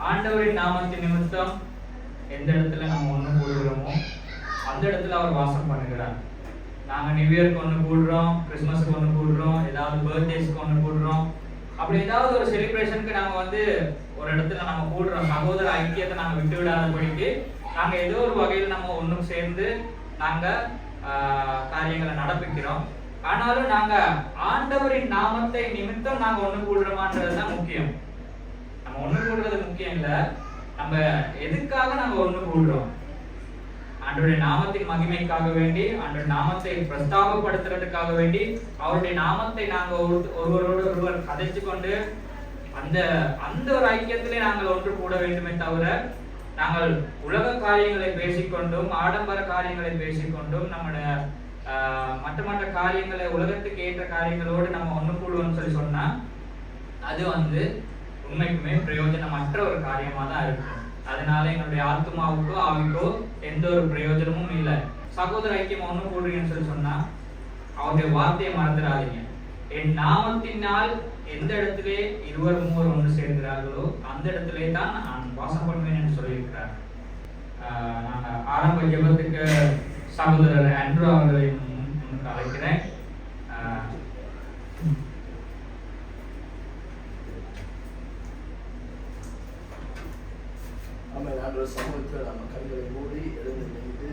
ஆண்டவரின் நாமத்தின் நிமித்தம் எந்த இடத்துல நம்ம ஒன்று கூடுகிறோமோ அந்த இடத்துல அவர் வாசம் பண்ணுகிறார். நாங்கள் நியூ இயருக்கு ஒன்று கூடுறோம், கிறிஸ்மஸுக்கு ஒன்று கூடுறோம், ஏதாவது பர்த்டேஸ்க்கு ஒன்று கூடுறோம், அப்படி ஏதாவது ஒரு செலிப்ரேஷனுக்கு நாங்கள் ஒரு இடத்துல நம்ம கூடுறோம். சகோதர ஐக்கியத்தை நாங்கள் விட்டு விடாதபடிக்கு நாங்கள் ஏதோ ஒரு வகையில் நம்ம ஒன்றும் சேர்ந்து நாங்கள் காரியங்களை நடப்பிக்கிறோம். ஆனாலும் நாங்கள் ஆண்டவரின் நாமத்தை நிமித்தம் நாங்கள் ஒன்று கூடுறோமான்றது தான் முக்கியம். நம்ம ஒன்று கூடுறது முக்கியம் இல்லை, நம்ம எதுக்காக நாங்கள் ஒன்று கூடுறோம்? ஆண்டவருடைய நாமத்தின் மகிமைக்காக வேண்டி, ஆண்டவருடைய நாமத்தை பிரஸ்தாபப்படுத்துறதுக்காக வேண்டி, அவருடைய நாமத்தை நாங்கள் ஒருவரோடு ஒருவர் கதைச்சு கொண்டு அந்த ஒரு ஐக்கியத்திலே நாங்கள் ஒன்று கூட வேண்டுமே தவிர, நாங்கள் உலக காரியங்களை பேசிக்கொண்டும் ஆடம்பர காரியங்களை பேசிக்கொண்டும் நம்முடைய மற்ற காரியங்களை உலகத்துக்கு ஏற்ற காரியங்களோடு நம்ம ஒன்று கூடுவோம்னு சொல்லி சொன்னா அது உண்மைக்குமே பிரயோஜனமற்ற ஒரு காரியமா தான் இருக்கும். அதனால எங்களுடைய ஆத்மாவுக்கோ ஆவிக்கோ எந்த ஒரு பிரயோஜனமும் இல்லை. சகோதர ஐக்கியம் ஒன்று கூடுறீங்கன்னு சொல்லி சொன்னா அவருடைய வார்த்தையை மறந்துடாதீங்க. என் நாமத்தினால் எந்த இடத்திலே 2-3 ஒன்று சேர்கிறார்களோ அந்த இடத்திலே தான் நான் வாசம் பண்ணுவேன் என்று சொல்லியிருக்கிறார். நான் ஆரம்ப ஜெபத்துக்கு சகோதரர் ஆண்ட்ரூ அவர்களை அழைக்கிறேன். சமூகத்தில் நம்ம கண்களை மூடி எழுந்து நின்று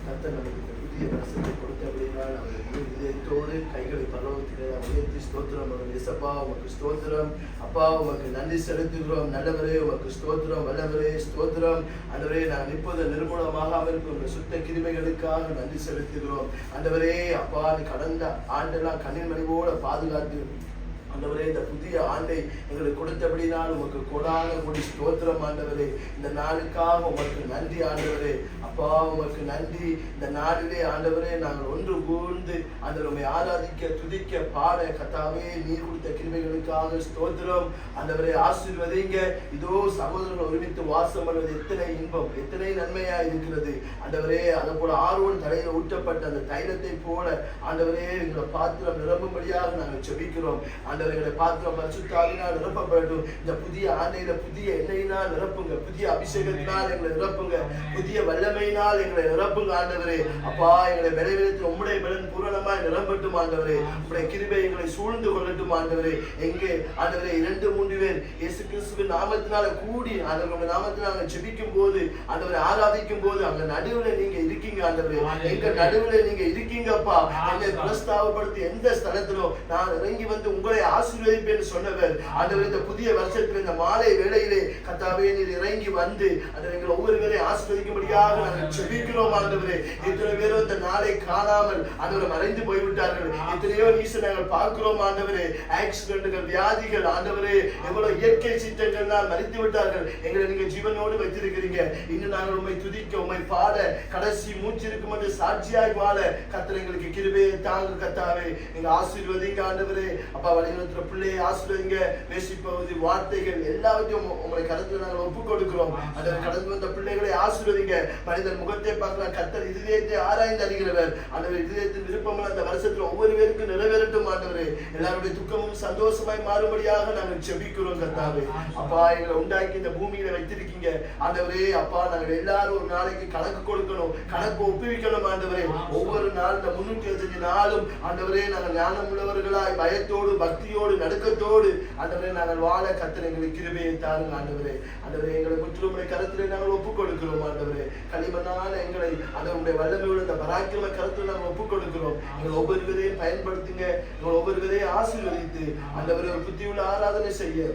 கர்த்தர் நமக்கு புதிய வருஷத்தை கொடுத்தபடினால் அவருடைய இதயத்தோடு கைகளை பரவத்திலே உயர்த்தி ஸ்தோத்திரம். இயேசப்பா உமக்கு ஸ்தோத்திரம். அப்பா உமக்கு நன்றி செலுத்துகிறோம். நல்லவரே உமக்கு ஸ்தோத்திரம். வல்லவரே ஸ்தோத்திரம். ஆண்டவரே நான் இப்போது நிர்மூலமாகாமல் இருக்கும் சுத்த கிருபைகளுக்காக நன்றி செலுத்துகிறோம். ஆண்டவரே அப்பா நீ கடந்த ஆண்டெல்லாம் கண்ணின் மணிவோட பாதுகாத்து ஆண்டவரே இந்த புதிய ஆண்டை எங்களுக்கு கொடுத்தபடினால் உமக்கு கொடான கொடி ஸ்தோத்திரம். ஆண்டவரே இந்த நாளுக்காக உமக்கு நன்றி. ஆண்டவரே அப்பா உமக்கு நன்றி. இந்த நாளிலே ஆண்டவரே நாங்கள் ஒன்று கூர்ந்து ஆண்டவரை ஆராதிக்க துதிக்க பாட கர்த்தாவே நீர் கொடுத்த கிருபைகளுக்காக ஸ்தோத்திரம். ஆண்டவரே ஆசீர்வதிங்க. இதோ சகோதரர்கள் ஒருமித்து வாசம் பண்ணுவது எத்தனை இன்பம், எத்தனை நன்மையா இருக்கிறது. ஆண்டவரே அதை போல ஆர்வம் தலையில் ஊற்றப்பட்ட அந்த தைலத்தை போல ஆண்டவரே எங்களை பாத்திரம் நிரம்பும்படியாக நாங்கள் செபிக்கிறோம். ஆண்டவர்களை பாத்திரம் பரிசுத்தாவினால் நிரப்பப்படட்டும். இந்த புதிய ஆண்டையில புதிய எண்ணெயினால் நிரப்புங்க, புதிய அபிஷேகத்தினால் எங்களை நிரப்புங்க, புதிய வல்லமையினால் எங்களை நிரப்புங்க. ஆண்டவரே அப்பா எங்களை விளைவிடத்தில் உம்முடைய பலன் பூரணமாய் நிரம்பட்டும். ஆண்டவரே உம்முடைய கிருபை எங்களை சூழ்ந்து கொள்ளட்டும். ஆண்டவரே எங்கே ஆண்டவரே 2-3 பேர் இயேசு கிறிஸ்துவின் நாமத்தினால கூடி ஆண்டவருடைய நாமத்தினால் நாங்கள் ஜெபிக்கும் போது ஆண்டவரை ஆராதிக்கும் போது அங்க நடுவுல நீங்க இருக்கீங்க. ஆண்டவரே எங்க நடுவுல நீங்க இருக்கீங்கப்பா. என்னை பிரஸ்தாபப்படுத்தி எந்த ஸ்தலத்திலும் நான் இறங்கி வந்து உங்களை ஆசீர்வதிப்பேன் சொன்னவர். ஆண்டவரே இந்த புதிய வருஷத்துல இந்த மாலை வேளையிலே கர்த்தாவே நீர் இறங்கி வந்து ஆண்டவரே எங்களை ஒவ்வொருவரையும் ஆசீர்வதிக்கும்படியாக நாங்கள் ஜெபிக்கிறோம். ஆண்டவரே எத்தனை பேரும் இந்த நாளை காணாமல் ஆண்டவரை மறைந்து போய்விட்டார்கள். எத்தனையோ நியூஸ் நாங்கள் பார்க்கிறோம். ஆண்டவரே ஆக்சிடென்ட்கள், வியாதிகள், ஆண்டவரே எவ்வளவு இயற்கை சித்தங்களால் மறைத்து விட்டார்கள். எங்களை நீங்க ஜீவனோடு வைத்திருக்கிறீங்க. இன்னும் நாங்கள் உண்மை துதிக்க உண்மை பாட கடைசி மூச்சு இருக்கும் என்று சாட்சியாய் வாழ கர்த்தர் எங்களுக்கு கிருபையை தாங்க. கர்த்தாவே எங்க ஆசீர்வதிங்க. ஆண்டவரே அப்பா வழிநடத்துற பிள்ளையை ஆசீர்வதிங்க. பேசிப்பகுதி வார்த்தைகள் எல்லாவற்றையும் உங்களை கடத்துல நாங்கள் ஒப்புக் கொடுக்கிறோம். அதில் கடந்து வந்த பிள்ளைகளை ஆசீர்வதிங்க. மனிதன் முகத்தை பார்க்கலாம், கர்த்தர் இதயத்தை ஆராய்ந்து அறிகிறவர். ஆண்டவரே இதயத்தின் விருப்பம் அந்த வருஷத்துல ஒவ்வொரு பேருக்கும் நிறைவேறட்டும். ஆண்டவரே எல்லாருடைய துக்கமும் சந்தோஷமாய் மாறும்படியாக நாங்கள் ஜெபிக்கிறோம். கர்த்தாவே அப்பா எங்களை உண்டாக்கி இந்த பூமியில வைத்திருக்கீங்க. ஆண்டவரே அப்பா நாங்கள் எல்லாரும் ஒரு நாளைக்கு கணக்கு கொடுக்கணும், கணக்கு ஒப்புவிக்கணும். ஆண்டவரே ஒவ்வொரு நாள் இந்த 365 நாளும் ஆண்டவரே நாங்கள் ஞானம் உள்ளவர்களாய் பயத்தோடு பக்தியோடு நடுக்கத்தோடு ஆண்டவரே நாங்கள் வாழ கர்த்தர் எங்களுக்கு கிருபையை தாருங்க. ஆண்டவரே ஆண்டவரே எங்களை முற்றிலுமுடைய கருத்திலே நாங்கள் ஒப்புக் கொடுக்கிறோம். ஆண்டவரே களிமண்ணான எங்களை ஆண்டவருடைய வல்லமையோடு இந்த பராக்கிரம கருத்தில் நாங்கள் ஒப்புக் கொடுக்கிறோம். எங்கள் ஒவ்வொருவரையும் பயன்படுத்துங்க. எங்கள் ஒவ்வொருவரையும் ஆசீர்வதித்து ஆண்டவரே ஒரு புத்தியுள்ள ஆராதனை செய்ய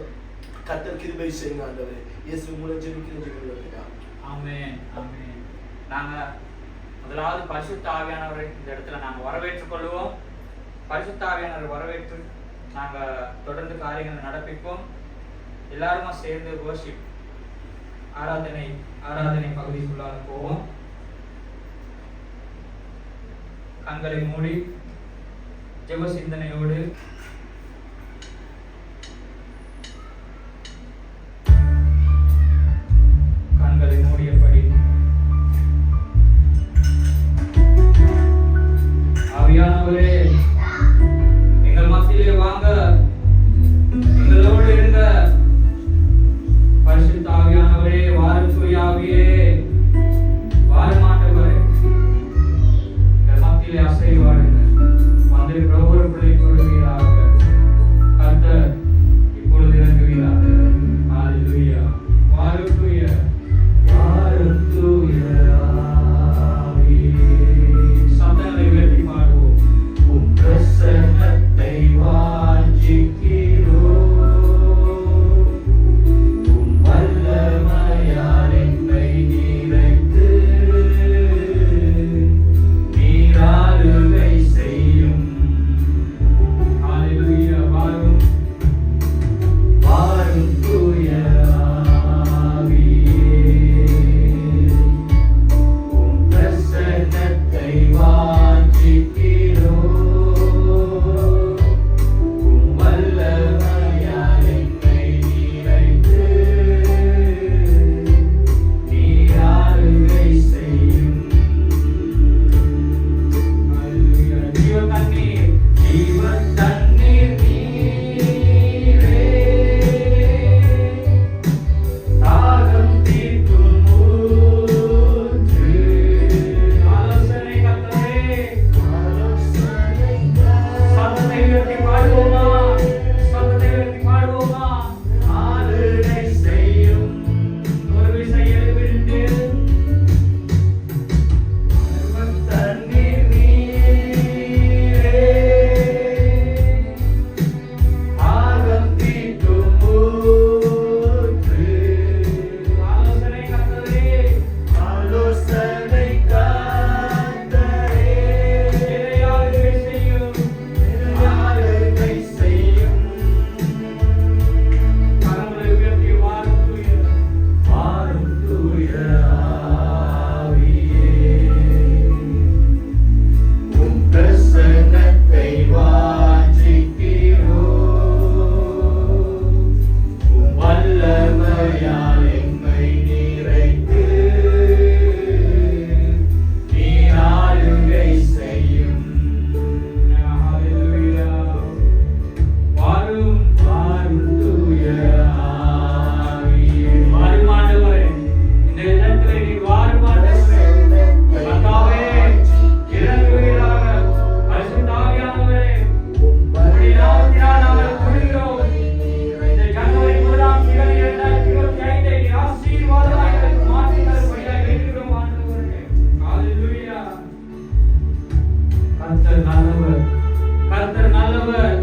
கர்த்தர் கிருபை செய்யுங்க. ஆண்டவரே இயேசு மூலம் ஜெபிக்கிறேன். ஆமென் ஆமென். நாங்க முதலாவது பரிசுத்த ஆவியானவரை இந்த இடத்துல நாங்க வரவேற்றுக் கொள்வோம். பரிசுத்த ஆவியானவரை வரவேற்று நாங்க தொடர்ந்து காரியங்களை நடப்பிப்போம். எல்லாருமா சேர்ந்து வர்ஷிப் ஆராதனை பகுதிக்குள்ளாக போவோம். கண்களை மூடி ஜெப சிந்தனையோடு கண்களை மூடியபடி ஆவியானவரே எங்கள் மத்தியிலே வாங்க, எங்களோடு இருங்க. பரிசுத்த ஆவியானவரே வல்லமையால் எம்மை நிறைத்து நீர் ஆளுகை செய்யும். ஹalleluya. வாரும் வாரும் தூய ஆவியே. வாரும் ஆண்டவரே, இந்த இடத்திலே நீர் வாரும் ஆண்டவரே. கர்த்தாவே, இறங்குவீராக. பரிசுத்த ஆவியானவரே, உம்முடைய நாமத்தினால் நாங்கள் துதிக்கிறோம். இந்த ஜனவரி 1ஆம் தேதி 2025 நீ ஆசீர்வாதமாய் எங்களுக்கு மாற்றி தரும்படியாய் வேண்டுகிறோம் ஆண்டவரே. ஹalleluya. கர்த்தர் நல்லவர், கர்த்தர் நல்லவர்.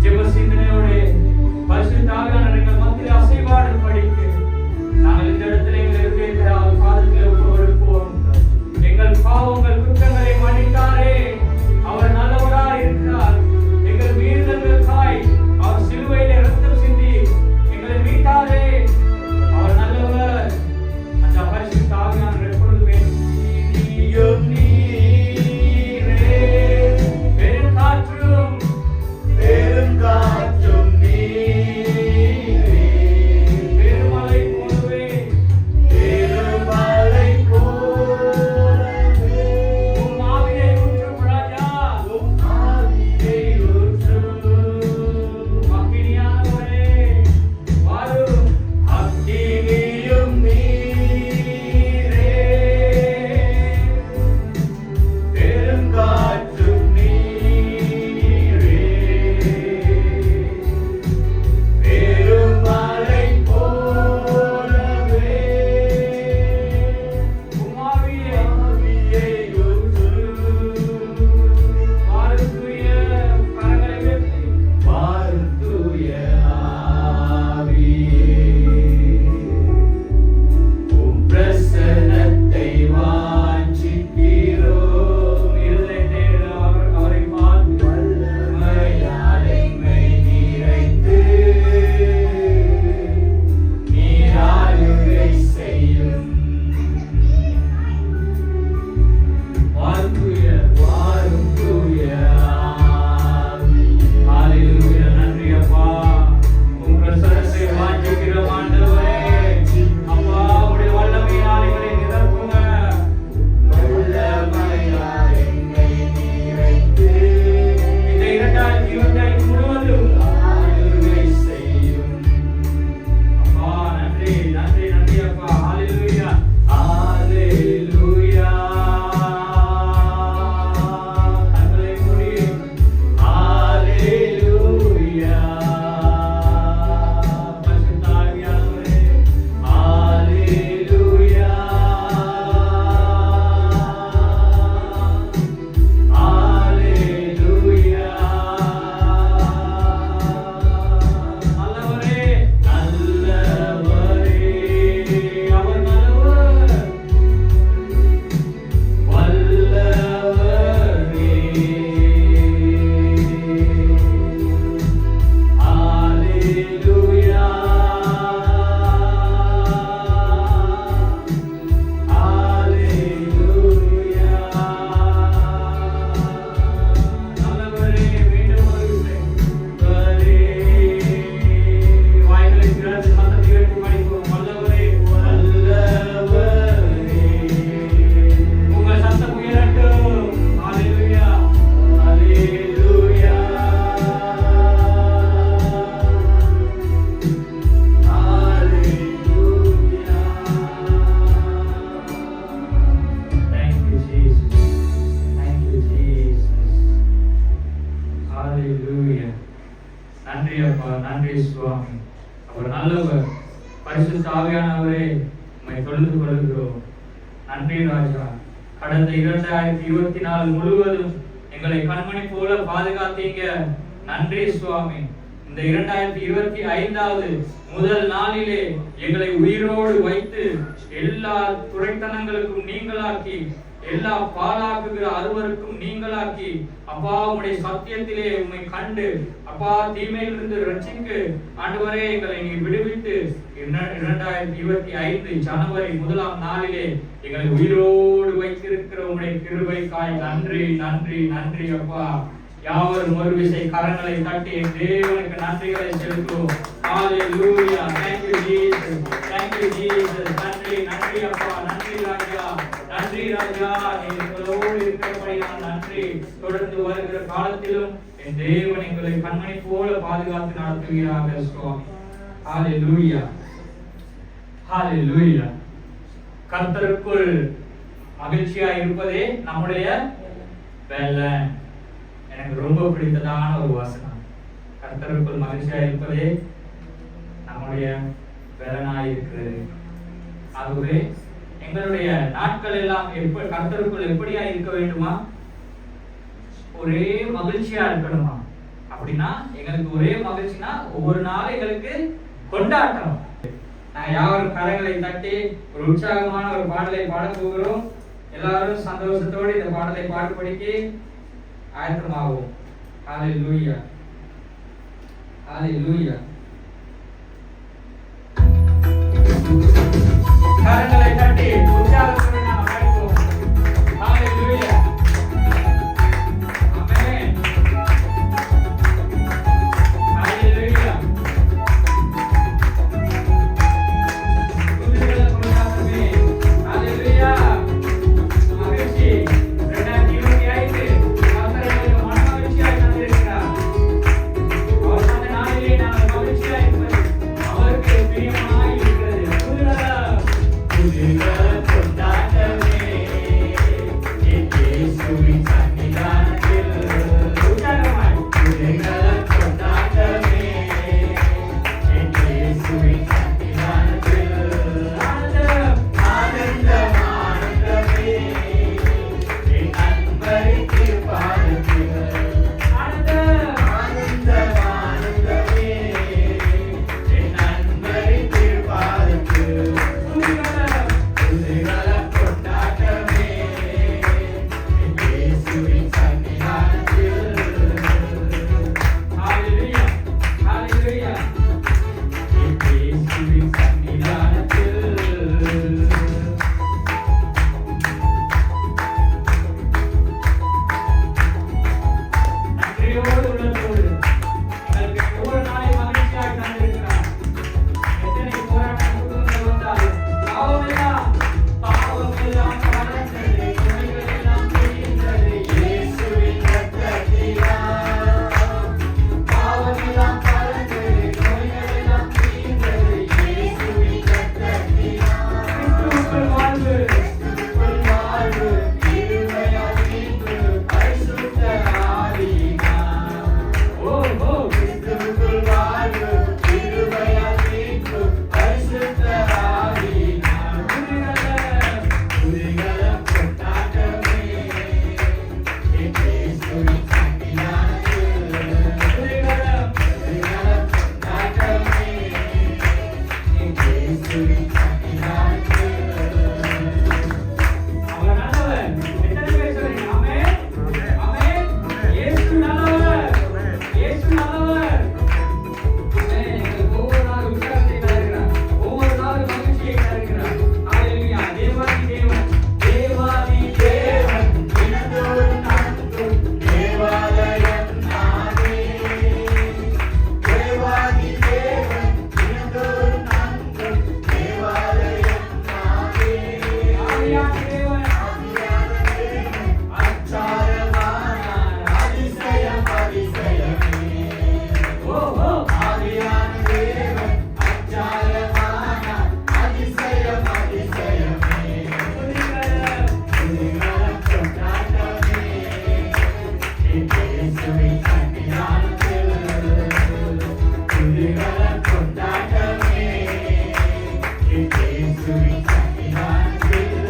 ஜெப சிந்தனையோடு பரிசுத்த ஆவியானவர் எங்கள் மத்தியில் அசைவாடும்படிக்கு நாங்கள் இந்த இடத்துல எங்கள் இருக்கிற பாதத்தில் ஒப்புக்கொடுப்போம். எங்கள் பாவங்கள் குற்றங்களை மன்னித்தாரே, அவர் நல்லவராய் இருக்கிறார். எங்கள் மீறுதல்களுக்காய் அவர் சிலுவையிலே ரத்தம் சிந்தி எங்களை மீட்டாரே, அவர் நல்லவர். அந்த பரிசுத்த ஆவியானவர் எப்பொழுதுமே நீயும் நீரே, பெரும் காற்றும் நீரே, பெருமழை போலவே உம் ஆவியை ஊற்றும் ராஜா, அக்கினியானவரே வாரும். அக்கினியும் நீரே, பெருங்காற்றும் நீரே, பெருமழை போலவே உம் ஆவியை ஊற்றும். வாரும் தூய கரங்களை உயர்த்தி, வாரும் தூய ஆவியே, உம் பிரசன்னத்தை வாஞ்சிக்கிறோம். இருதயத்தை அவரை பார்த்து வல்லமையால் எம்மை நிறைத்து நீர் ஆளுகை செய்யும். வாரும் தூய ஆவி. ஹalleluya. நன்றி அப்பா, உம் பிரசன்னத்தை வாஞ்சிக்கிறோம் ஆண்டவரே. அப்பா, உம்முடைய வல்லமையால் எங்களை நிரப்புங்க. வல்லமையால் எங்களை நிறைத்து இந்த 2025 முழுவதும் ஆளுகை செய்யும். அப்பா, நன்றி நன்றி நன்றி அப்பா. ஹalleluya. ஹalleluya. கண்களை மூடி ஹalleluya. பரிசுத்த ஆவியானவரே, ஹalleluya. ஹalleluya. நல்லவரே, நல்லவரே, அவர் நல்லவர். வல்லவரே, ஹalleluya. ஹalleluya. நல்லவரே, மீண்டும் ஒரு விசை. வல்லவரே, வாய்களை திறந்து சத்தத்தை எழுப்பி படிப்போம். வல்லவரே, வல்லவரே, உங்கள் சத்தம் உயரட்டும். ஹalleluya. ஹalleluya. ஹalleluya. Thank you Jesus. Thank you Jesus. ஹalleluya. நன்றி அப்பா, நன்றி சுவாமி. அவர் நல்லவர். பரிசுத்த ஆவியானவரே, உம்மை தொழுது கொள்கிறோம். நன்றி ராஜா. கடந்த 2024 முழுவதும் எங்களை கண்மணி போல பாதுகாத்தீங்க. நன்றி சுவாமி. இந்த 2025வது முதல் நாளிலே எங்களை உயிரோடு வைத்து எல்லா துரைத்தனங்களுக்கும் நீங்களாக்கி, எல்லா பாழாக்குகிற அருவருக்கும் நீங்களாக்கி, அப்பா உம்முடைய சத்தியத்திலே உம்மை கண்டு, அப்பா தீமையிலிருந்து ரட்சிக்க ஆண்டவரே எங்களை நீர் விடுவித்து 2025 ஜனவரி 1ஆம் நாளிலே எங்களை உயிரோடு வைத்திருக்கிற உம்முடைய கிருபைக்காய் நன்றி நன்றி நன்றி அப்பா. யாவரும் ஒரு விசை கரங்களை தட்டி தேவனுக்கு நன்றிகளை செலுத்துவோம். ஹalleluya. Thank you Jesus. Thank you Jesus. நன்றி நன்றி அப்பா, நன்றி ராஜா, நன்றி ராஜா. எங்களோடு இருக்கிறபடியால் நன்றி. தொடர்ந்து வருகிற காலத்திலும் என் தேவன் எங்களை கண்மணி போல பாதுகாத்து நடத்துகிறார்கள் சுவாமி. ஹalleluya. ஹalleluya. கர்த்தருக்குள் மகிழ்ச்சியா இருப்பதே நம்முடைய வேலை. எனக்கு ரொம்ப பிடித்ததான ஒரு வசனம். கர்த்தருக்குள் மகிழ்ச்சியா இருப்பதே நம்முடைய வேலனாய் இருக்கிறது. ஆகவே எங்களுடைய நாட்கள் எல்லாம் கர்த்தருக்குள் எப்படியா இருக்க வேண்டுமா? ஒரே மகிழ்ச்சியா இருக்கணுமா? அப்படின்னா எங்களுக்கு ஒரே மகிழ்ச்சினா ஒவ்வொரு நாளும் எங்களுக்கு கொண்டாட்டம். நாங்கள் யாரும் கரங்களை தட்டி ஒரு உற்சாகமான ஒரு பாடலை பாட போகிறோம். எல்லாரும் சந்தோஷத்தோடு இந்த பாடலை பாடுபடிக்கு ஆயத்தமாகும். ஹalleluya. ஹalleluya. கரங்களை தட்டி உற்சாகத்தோடு நாம் பாடுவோம். ஹalleluya. ஆமென். ஹalleluya. துதிகளை கொண்டாடுவே. ஹalleluya. மகிழ்ச்சி 2025 கர்த்தருக்கு மனமகிழ்ச்சியாய் தந்திருக்கிறார். அவர் அந்த நாளிலே நாங்கள் மகிழ்ச்சியாய் இருப்பது அவருக்கு பிரியமாய் இருக்கிறது. துதிகளை கொண்டாடவே என் இயேசுவின் சன்னிதானத்தில் உற்சாகமாய் துதிகளை கொண்டாடவே என் இயேசுவின் சன்னிதானத்தில் ஆனந்தம் ஆனந்தம் ஆனந்தமே என் அன்பரிக்கு பாதத்தில் ஆனந்தம் ஆனந்தம் ஆனந்தமே என் அன்பரிக்கு பாதத்தில் துதிகளை கொண்டாடவே என் இயேசுவின் சன்னிதானத்தில். ஹalleluya. ஹalleluya. என் இயேசுவின் சன்னிதானத்தில். நன்றியோடு உள்ளத்தோடு எங்களுக்கு ஒவ்வொரு நாளையும் மகிழ்ச்சியாய் தந்திருக்கிறார். எத்தனை போராட்டம் குடும்பங்கள் வந்தாலும் பாவமெல்லாம் பறந்தது, நோய்களெல்லாம் தீர்ந்தது இயேசுவின் இரத்தத்தினால். பாவமெல்லாம் பறந்தது, நோய்களெல்லாம் தீர்ந்தது இயேசுவின் இரத்தத்தினால். கிறிஸ்துவுக்குள் வாழ்வு, கிறிஸ்துவுக்குள் வாழ்வு, கிருபையால் மீட்பு, பரிசுத்த ஆவியினால். ஓ ஓ கிறிஸ்துவுக்குள் வாழ்வு, கிருபையால் மீட்பு, பரிசுத்த ஆவியினால். துதிகளை கொண்டாடவே என் இயேசுவின் சன்னிதானத்தில். துதிகளை கொண்டாடவே என் இயேசுவின் சன்னிதானத்தில். அவர் நல்லவர். எத்தனை பேர் சொல்றீங்க? ஆமென். ஆமென். இயேசு நல்லவர். இயேசு நல்லவர். ஆமென். எங்களுக்கு ஒவ்வொரு நாளும் உற்சாகத்தை தருகிறார். ஒவ்வொரு நாளும் மகிழ்ச்சியை தருகிறார். ஹalleluya. தேவாதி தேவன், தேவாதி தேவன், தினந்தோறும் நடத்தும் தேவாலயம் நானே. தேவாதி தேவன், தினந்தோறும் நடத்தும் தேவாலயம் நானே. ஆவியான தேவன், அச்சாரமானார், அதிசயம் அதிசயமே. ஓ ஓ ஆவியான தேவன், அச்சாரமானார், அதிசயம் அதிசயமே. துதிகளை கொண்டாடவே என் இயேசுவின் சன்னிதானத்தில். துதிகளை கொண்டாடவே என் இயேசுவின் சன்னிதானத்தில்.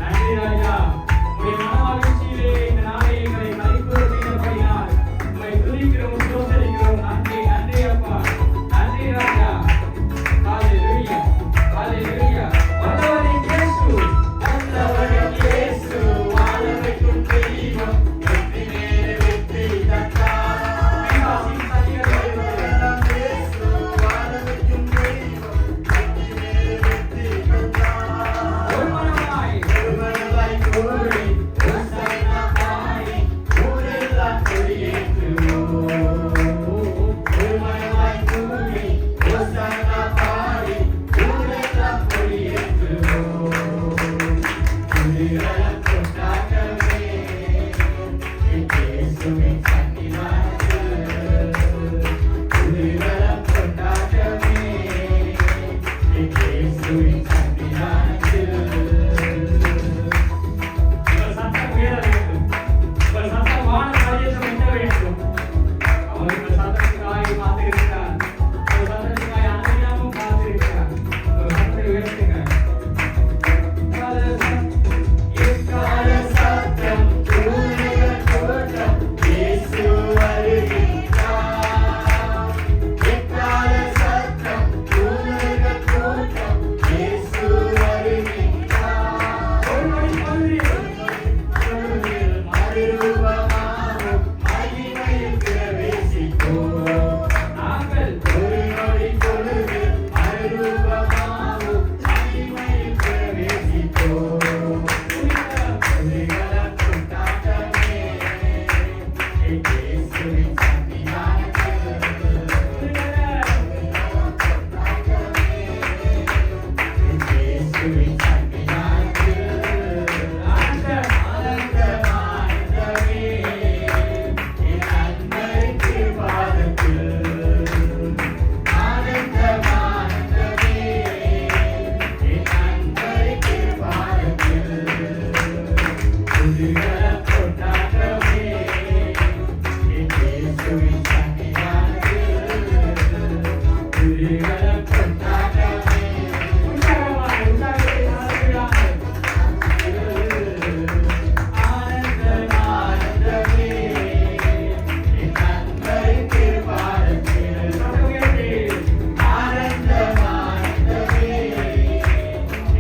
நன்றி ராஜா. உம்முடைய மனமகிழ்ச்சியிலே இந்த நாளை எங்களை மதிப்பு செய்தபடியால் உம்மை துதிக்கிறோம், ஸ்தோத்திரிக்கிறோம். நன்றி நன்றி அப்பா. நன்றி ராஜா. ஹalleluya. ஹalleluya. வல்லவரின் இயேசு, வல்லவரின் இயேசு, வாழ வைக்கும் தெய்வம், வெற்றி மேலே வெற்றி தந்தார். விசுவாசியின் சதிகள் இயேசு வாழ வைக்கும் தெய்வம், வெற்றி இயேசுவின் சன்னிதானத்தில். உங்கள் சத்தம் உயர வேண்டும். உங்கள் சத்தம் வான ராஜ்யத்தை எட்ட வேண்டும். அவர் உங்கள் சத்தத்துக்காக காத்திருக்கிறார். உங்கள் சத்தத்துக்காக அனைவரும் காத்திருக்கிறார். உங்கள் சத்தத்தை உயர்த்துங்க. எக்கால சத்தம் தூதர்கள் கூட்டம் இயேசு வருகிறார். எக்கால சத்தம் தூதர்கள் கூட்டம் இயேசு வருகிறார். ஒரு நொடி பொழுதில் மறுரூபமாகும் மகிமையில் பிரவேசிப்போம். நாங்கள் ஒரு நொடி பொழுதில் மறுரூபமாகும் மகிமையில் பிரவேசிப்போம். துதிகள கொண்டாட்டமே இயேசுவின் சன்னிதானத்தில். இயேசுவின் சன்னிதானத்தில். ஆனந்தமானந்தமே என் அன்பருக்கு பாதத்தில். ஆனந்தமானந்தமே என் அன்பருக்கு பாதத்தில். துதிகள கொண்டாட்டமே இயேசுவின் சன்னிதானத்தில். துதிகள கொண்டாட்டமே. உற்சாகமாய் ஆனந்தமானந்தமே என் அன்பருக்கு பாதத்தில். ஆனந்தமானந்தமே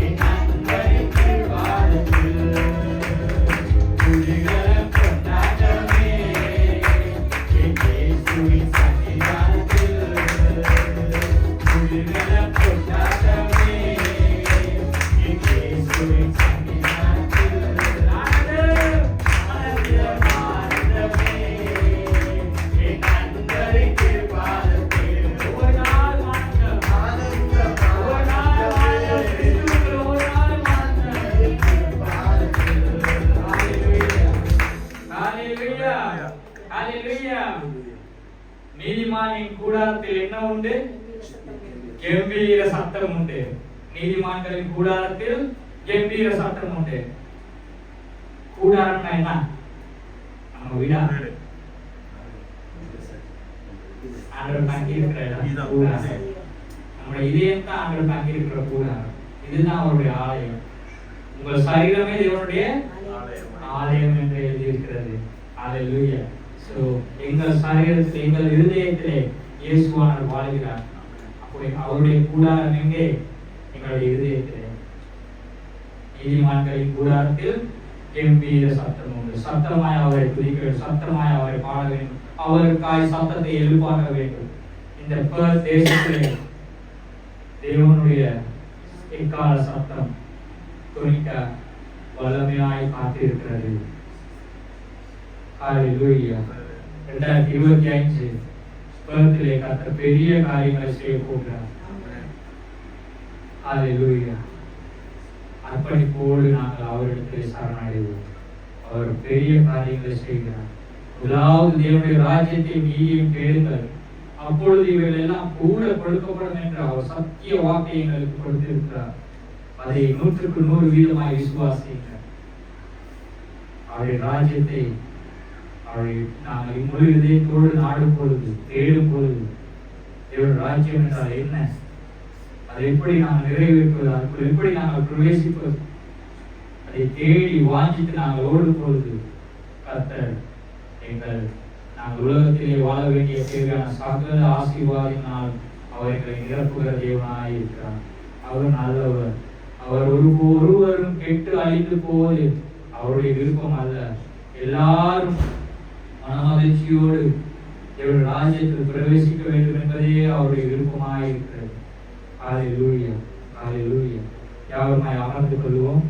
என் அன்பருக்கு பாதத்தில். துதிகள கொண்டாட்டமே இயேசுவின் சன்னிதானத்தில். துதிகள கொண்டாட்டமே இயேசுவின் சன்னிதானத்தில். ஆனந்தமானந்தமே என் அன்பருக்கு பாதத்தில். ஒரு நாள் மாற்றம். ஒரு நாள் மாற்றம். கிறிஸ்துவுக்குள் ஒரு நாள் மாற்றம். ஹalleluya. ஹalleluya. நீதிமானின் கூடாரத்தில் என்ன உண்டு? கம்பீர சத்தம் உண்டு. நீதிமான்களின் கூடாரத்தில் கம்பீர சத்தம் உண்டு. கூடாரம்னா என்ன? நம்ம வீடா? ஆண்டவர் தங்கி இருக்கிற இடம் கூடாரம். நம்முடைய இதயம் தான் ஆண்டவர் தங்கி இருக்கிற கூடாரம். இதுதான் அவருடைய ஆலயம். உங்கள் சரீரமே தேவனுடைய ஆலயம் என்று எழுதியிருக்கிறது. ஹalleluya. சோ எங்கள் சரீரத்தில் எங்கள் இருதயத்திலே இயேசுவானவர் வாழ்கிறார். அப்போ அவருடைய கூடாரம் எங்கே? எங்களுடைய இருதயத்திலே. நீதிமான்களின் கூடாரத்தில் கம்பீர சத்தம் உண்டு. சத்தமாய் அவரை துதிக்க வேண்டும். சத்தமாய் அவரை பாட வேண்டும். அவருக்காய் சத்தத்தை எழுப்பாக வேண்டும். இந்த பெர்த் தேசத்திலே தேவனுடைய எக்கால சத்தம் துணிக்க வல்லமையாய் காத்திருக்கிறது. ஹalleluya. 2025 பெர்த்திலே கர்த்தர் பெரிய காரியங்களை செய்ய போகிறார். ஹalleluya. அர்ப்பணிப்போடு நாங்கள் அவரிடத்தில் சரணடைவோம். அவர் பெரிய காரியங்களை செய்கிறார். முதலாவது தேவனுடைய ராஜ்யத்தை நீதியும் தேடுங்கள், அப்பொழுது இவைகள் எல்லாம் கூட கொடுக்கப்படும் என்று அவர் சத்திய வாக்கை எங்களுக்கு கொடுத்திருக்கிறார். அதை 100க்கு 100% விசுவாசியுங்கள். அவருடைய ராஜ்யத்தை நாங்கள் முழு இதயத்தோடு நாடும் பொழுது, தேடும் பொழுது, தேவனுடைய ராஜ்யம் என்றால் என்ன, அதை எப்படி நாங்கள் நிறைவேற்றுவது, அதுக்குள் எப்படி நாங்கள் பிரவேசிப்பது, அதை தேடி வாஞ்சித்து நாங்கள் ஓடும் பொழுது கர்த்தர் நாங்கள் உலகத்திலே வாழ வேண்டிய தேவையான சகல ஆசீர்வாதத்தினால் அவர்களை நிரப்புகிற தேவனாய் இருக்கிறார். அவர் நல்லவர். அவர் ஒருவரும் கெட்டு அழிந்து போவது அவருடைய விருப்பம் அல்ல. எல்லாரும் மனமகிழ்ச்சியோடு தேவனுடைய ராஜ்யத்தில் பிரவேசிக்க வேண்டும் என்பதே அவருடைய விருப்பமாய் இருக்கிறது. ஹalleluya. ஹalleluya. யாவருமாய் அமர்ந்து கொள்வோம்.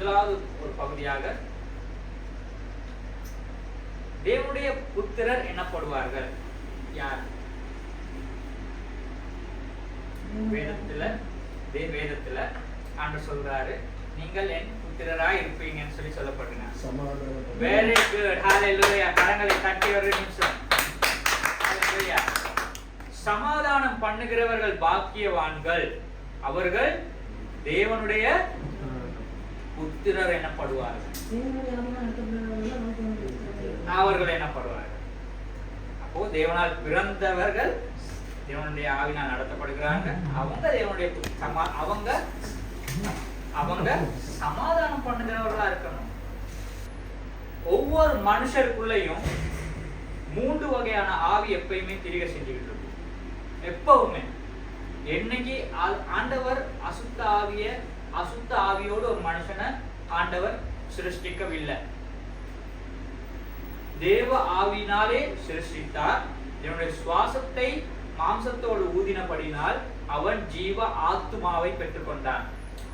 முதலாவது ஒரு பகுதியாக தேவனுடைய புத்திரர் எனப்படுவார்கள் யார்? வேதத்துல ஆண்டவர் சொல்றாரு, நீங்கள் என் புத்திரராய் இருப்பீங்கன்னு சொல்லி சொல்லப்படுங்க. வெரி குட், ஹalleluya. கரங்களை தட்டி ஒரு நிமிஷம். ஹalleluya. சமாதானம் பண்ணுகிறவர்கள் பாக்கியவான்கள், அவர்கள் தேவனுடைய புத்திரர் எனப்படுவார்கள். அவர்கள் எனப்படுவார்கள். அப்போ தேவனால் பிறந்தவர்கள் தேவனுடைய ஆவினால் நடத்தப்படுகிறாங்க. அவங்க தேவனுடைய அவங்க சமாதானம் பண்ணுகிறவர்களா இருக்கணும். ஒவ்வொரு மனுஷருக்குள்ளேயும் 3 வகையான ஆவி எப்பயுமே திரிக செஞ்சுக்கிட்டு இருக்கும். எப்பவுமே. என்னைக்கு ஆண்டவர் அசுத்த ஆவியோடு ஒரு மனுஷனை ஆண்டவர் சிருஷ்டிக்கவில்லை. தேவ ஆவியினாலே சிருஷ்டித்தார். என்னுடைய சுவாசத்தை மாம்சத்தோடு ஊதினபடினால் அவன் ஜீவ ஆத்துமாவை பெற்றுக்கொண்டான்.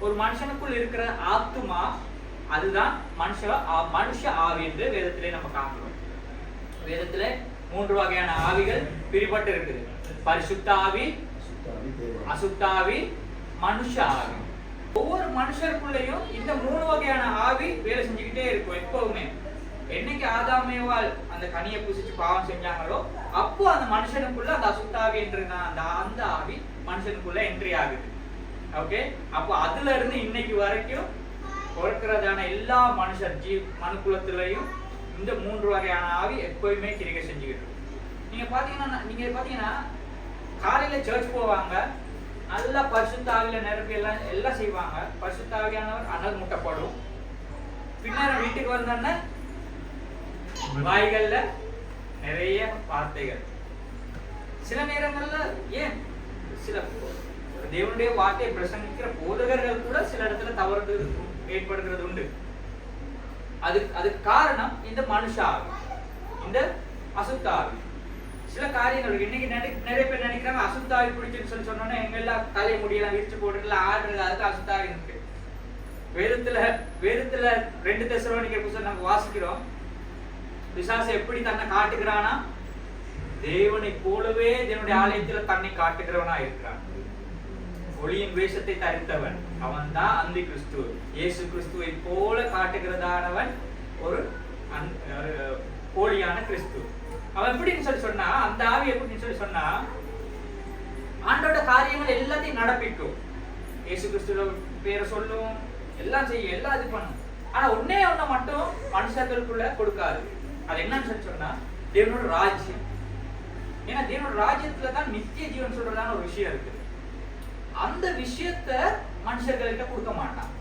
ஒரு மனுஷனுக்குள் இருக்கிற ஆத்துமா, அதுதான் மனுஷ ஆவி என்று வேதத்திலே நம்ம காண்கிறோம். வேதத்துல 3 வகையான ஆவிகள் பிரிபட்டு இருக்குது. பரிசுத்த ஆவி, அசுத்த ஆவி, மனுஷ ஆவி. ஒவ்வொரு மனுஷருக்குள்ளேயும் இந்த 3 வகையான ஆவி வேலை செஞ்சுக்கிட்டே இருக்கும் எப்பவுமே. என்னைக்கு ஆதாமேவால் அந்த கனியை புசிச்சு பாவம் செஞ்சாங்களோ அப்போ அந்த மனுஷனுக்குள்ள அந்த அசுத்தாவி என்று அந்த ஆவி மனுஷனுக்குள்ள என்ட்ரி ஆகுது. ஓகே, அப்போ அதுல இருந்து இன்னைக்கு வரைக்கும் பிறக்கிறதான எல்லா மனுக்குலத்திலையும் இந்த 3 வகையான ஆவி எப்பவுமே கிரிகை செஞ்சுக்கிட்டு இருக்கும். நீங்க பாத்தீங்கன்னா காலையில சர்ச் போவாங்க, நல்லா பரிசுத்த ஆவியில நிரப்பி எல்லாம் செய்வாங்க. பரிசுத்த ஆவியானவர் அனல் முட்டப்படும். பின்னர் வீட்டுக்கு வந்தோன்னா வாய்கள்ல நிறைய வார்த்தைகள். சில நேரங்கள்ல ஏன் சில தேவனுடைய வார்த்தையை பிரசங்கிக்கிற போதகர்கள் கூட சில இடத்துல தவறு ஏற்படுகிறது உண்டு. அதுக்கு காரணம் இந்த மனுஷ ஆவி, இந்த அசுத்த ஆவி. சில காரியங்கள் இன்னைக்கு நிறைய பேர் நினைக்கிறாங்க அசுத்தாவி பிடிச்சுன்னு சொல்லி சொன்னோன்னா எங்க எல்லாம் தலையை முடியலாம் விரிச்சு போட்டுல ஆடுறது, அதுக்கு அசுத்தாவி இருக்கு. வேதத்துல 2 தெசலோனிக்கர் புத்தகம் நம்ம வாசிக்கிறோம். பிசாசு எப்படி தன்னை காட்டுகிறானா, தேவனை போலவே தேவனுடைய ஆலயத்துல தன்னை காட்டுகிறவனா இருக்கிறான். ஒளியின் வேஷத்தை தரித்தவன் அவன் தான் அந்தி கிறிஸ்து. இயேசு கிறிஸ்துவை போல காட்டுகிறதானவன் ஒரு போலியான கிறிஸ்து. அவன் எப்படின்னு சொல்லி சொன்னா, அந்த ஆவி எப்படின்னு சொல்லி சொன்னா, ஆண்டோட காரியங்கள் எல்லாத்தையும் நடப்பிக்கும். இயேசு கிறிஸ்துவ பேரை சொல்லும், எல்லாம் செய்யும், எல்லாம் இது பண்ணும். ஆனா ஒன்னே ஒண்ணு மட்டும் மனுஷர்களுக்குள்ள கொடுக்காது. அது என்னன்னு சொல்லி சொன்னா, தேவனோட ராஜ்யம். ஏன்னா தேவனோட ராஜ்யத்துல தான் நித்திய ஜீவன் சொல்றதான ஒரு விஷயம் இருக்குது. அந்த விஷயத்த மனுஷர்கள்கிட்ட கொடுக்க மாட்டான்.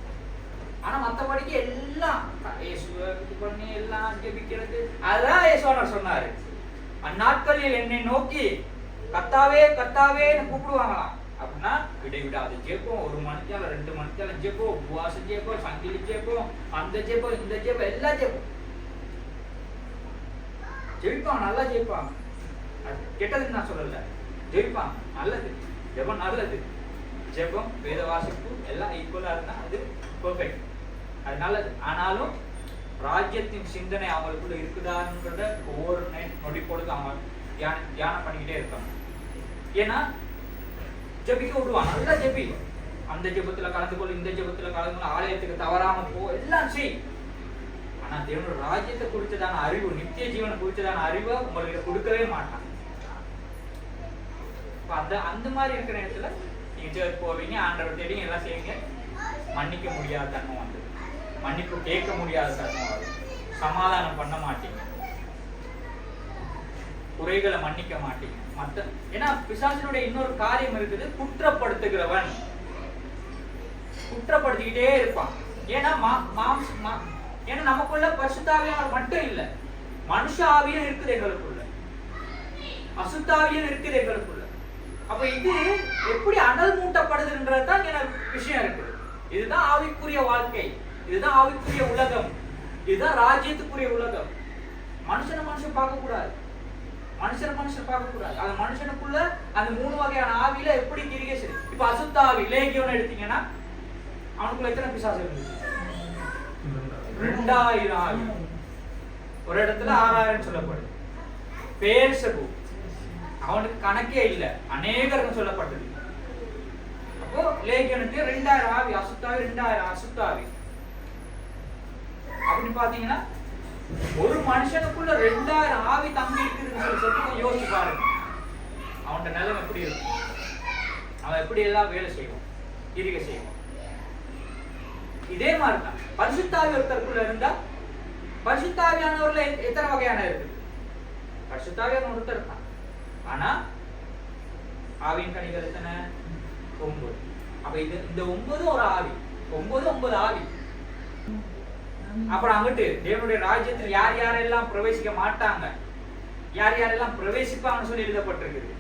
ஆனா மத்தபடிக்கு எல்லாம் பண்ணி எல்லாம் ஜெபிக்கிறது, அதான் இயேசுவானவர் சொன்னாரு. அந்நாட்களில் என்னை நோக்கி கர்த்தாவே கர்த்தாவேன்னு கூப்பிடுவாங்களாம். அப்படின்னா விடாது ஜெபம், 1 மணித்தால 2 மணித்தால ஜெபம், உபவாச ஜெபம், சங்கிலி ஜெபம், அந்த ஜெபம், இந்த ஜெபம், எல்லா ஜெபம் ஜெபிப்பாங்க. நல்லா ஜெபிப்பாங்க. கெட்டதுன்னு நான் சொல்லல, ஜெபிப்பாங்க. நல்லது, ஜெபம் நல்லது. ஜெபம், வேத வாசிப்பு எல்லாம் ஈக்குவலா இருந்தா அது பெர்ஃபெக்ட், அது நல்லது. ஆனாலும் ராஜ்யத்தின் சிந்தனை அவங்களுக்குள்ள இருக்குதான்றத ஒவ்வொரு நொடி பொழுது அவங்க தியானம் பண்ணிக்கிட்டே இருக்காங்க. ஏன்னா ஜெபிக்க விடுவான், நல்லா ஜெபி, அந்த ஜெபத்துல கலந்து கொள்ள, இந்த ஜெபத்துல கலந்து கொள்ள, ஆலயத்துக்கு தவறாம போ, எல்லாம் செய். ஆனா தேவனோட ராஜ்யத்தை குறிச்சதான அறிவு, நித்திய ஜீவனை குறிச்சதான அறிவை உங்களுக்கு கொடுக்கவே மாட்டான். அந்த மாதிரி இருக்கிற இடத்துல நீங்க சர்ச் போவீங்க, ஆண்டவர் தேடி எல்லாம் செய்வீங்க, மன்னிக்க முடியாத தன்மை வந்து, மன்னிப்பு கேட்க முடியாத தன்மை வந்து, சமாதானம் பண்ண மாட்டீங்க, குறைகளை மன்னிக்க மாட்டீங்க. ஏன்னா பிசாசினுடைய இன்னொரு காரியம் இருக்குது, குற்றப்படுத்துகிறவன். குற்றப்படுத்திக்கிட்டே இருப்பான். ஏன்னா ஏன்னா நமக்குள்ள பரிசுத்த ஆவியானவர் மட்டும் இல்ல, மனுஷ ஆவியும் இருக்குது எங்களுக்குள்ள, அசுத்த ஆவியும் இருக்குது எங்களுக்குள்ள. அப்ப இது எப்படி அனல் மூட்டப்படுதுன்றதுதான் விஷயம் இருக்குது. இதுதான் ஆவிக்குரிய வாழ்க்கை, இதுதான் ஆவிக்குரிய உலகம், இதுதான் ராஜ்யத்துக்குரிய உலகம். மனுஷன் பார்க்க கூடாது, மனுஷன் பார்க்க கூடாது. அந்த மனுஷனுக்குள்ள அந்த 3 வகையான ஆவியில எப்படி கிரிகை. இப்ப அசுத்த ஆவி லேகியோன்னு எடுத்தீங்கன்னா அவனுக்குள்ள எத்தனை பிசாசு இருந்துச்சு? 2000 ஆவி. ஒரு இடத்துல 6000 சொல்லப்படுது. பேர்சபு அவனுக்கு கணக்கே இல்லை, அநேகருக்கு சொல்லப்பட்டது. அப்போ லேகியனுக்கு 2000 ஆவி, அசுத்தாவி 2000 அசுத்தாவி. அப்படி பாத்தீங்கன்னா ஒரு மனுஷனுக்குள்ள 2000 ஆவி தங்கி இருக்குதுன்னு சொல்லி யோசிச்சு பாருங்க. அவனோட நிலைமை எப்படி இருக்கும்? அவன் எப்படி எல்லாம் வேலை செய்வான், இருக்க செய்வான். இதே மாதிரிதான் பரிசுத்தாவி ஒருத்தருக்குள்ள இருந்தா, பரிசுத்தாவியானவர்ல எத்தனை வகையான இருக்கு? பரிசுத்தாவியான ஒருத்தர் இருக்கான். ஆனா ஆவியின் கனிகள் எத்தனை? 9. அப்ப இந்த 9 ஒரு ஆவி, 9 ஆவி. அப்புறம் அங்கிட்டு தேவனுடைய ராஜ்யத்தில் யார் யாரெல்லாம் பிரவேசிக்க மாட்டாங்க, யார் யாரெல்லாம் பிரவேசிப்பாங்கன்னு சொல்லி எழுதப்பட்டிருக்குது.